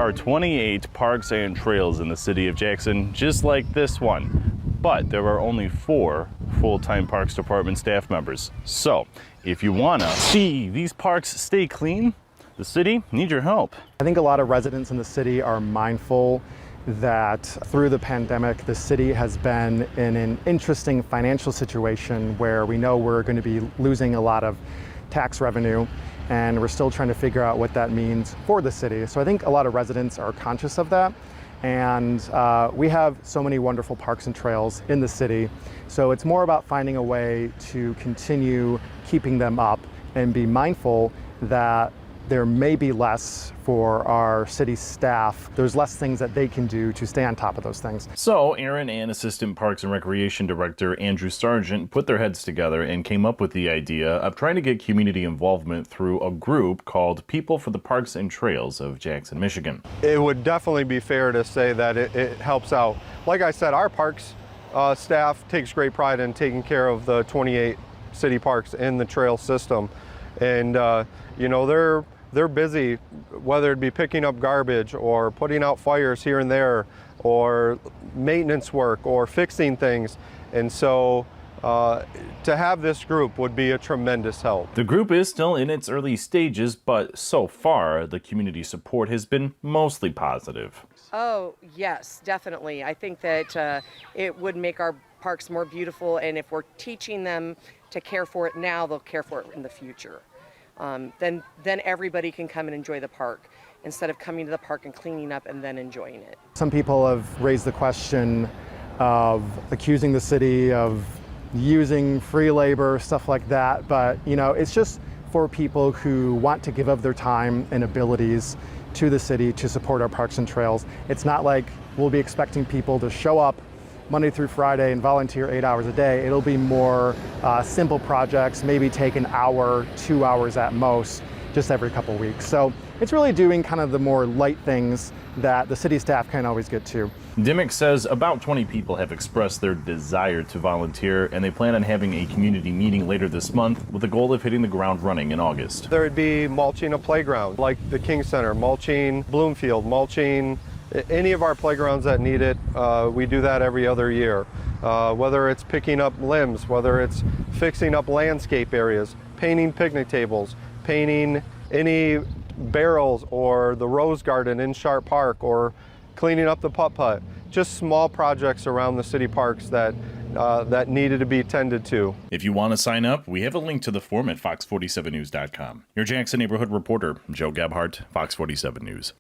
are 28 parks and trails in the city of Jackson, just like this one. But there are only 4 full-time Parks Department staff members. So, if you wanna see these parks stay clean, the city needs your help. I think a lot of residents in the city are mindful that through the pandemic, the city has been in an interesting financial situation where we know we're going to be losing a lot of tax revenue, and we're still trying to figure out what that means for the city. So I think a lot of residents are conscious of that. And we have so many wonderful parks and trails in the city. So it's more about finding a way to continue keeping them up and be mindful that there may be less for our city staff. There's less things that they can do to stay on top of those things. So Aaron and Assistant Parks and Recreation Director Andrew Sargent put their heads together and came up with the idea of trying to get community involvement through a group called People for the Parks and Trails of Jackson, Michigan. It would definitely be fair to say that it helps out. Like I said, our parks staff takes great pride in taking care of the 28 city parks in the trail system. And you know, they're busy, whether it be picking up garbage or putting out fires here and there or maintenance work or fixing things. And so to have this group would be a tremendous help. The group is still in its early stages, but so far the community support has been mostly positive. Oh, yes, definitely. I think that it would make our parks more beautiful, and if we're teaching them to care for it now, they'll care for it in the future. Then everybody can come and enjoy the park instead of coming to the park and cleaning up and then enjoying it. Some people have raised the question of accusing the city of using free labor, stuff like that. But, you know, it's just for people who want to give of their time and abilities to the city to support our parks and trails. It's not like we'll be expecting people to show up Monday through Friday and volunteer 8 hours a day. It'll be more simple projects, maybe take an hour, 2 hours at most, just every couple weeks. So it's really doing kind of the more light things that the city staff can't always get to. Dimick says about 20 people have expressed their desire to volunteer, and they plan on having a community meeting later this month with the goal of hitting the ground running in August. There would be mulching a playground, like the King Center, mulching Bloomfield, mulching any of our playgrounds that need it. We do that every other year. Whether it's picking up limbs, whether it's fixing up landscape areas, painting picnic tables, painting any barrels or the rose garden in Sharp Park, or cleaning up the putt-putt. Just small projects around the city parks that needed to be tended to. If you want to sign up, we have a link to the form at fox47news.com. Your Jackson neighborhood reporter, Joe Gebhardt, Fox 47 News.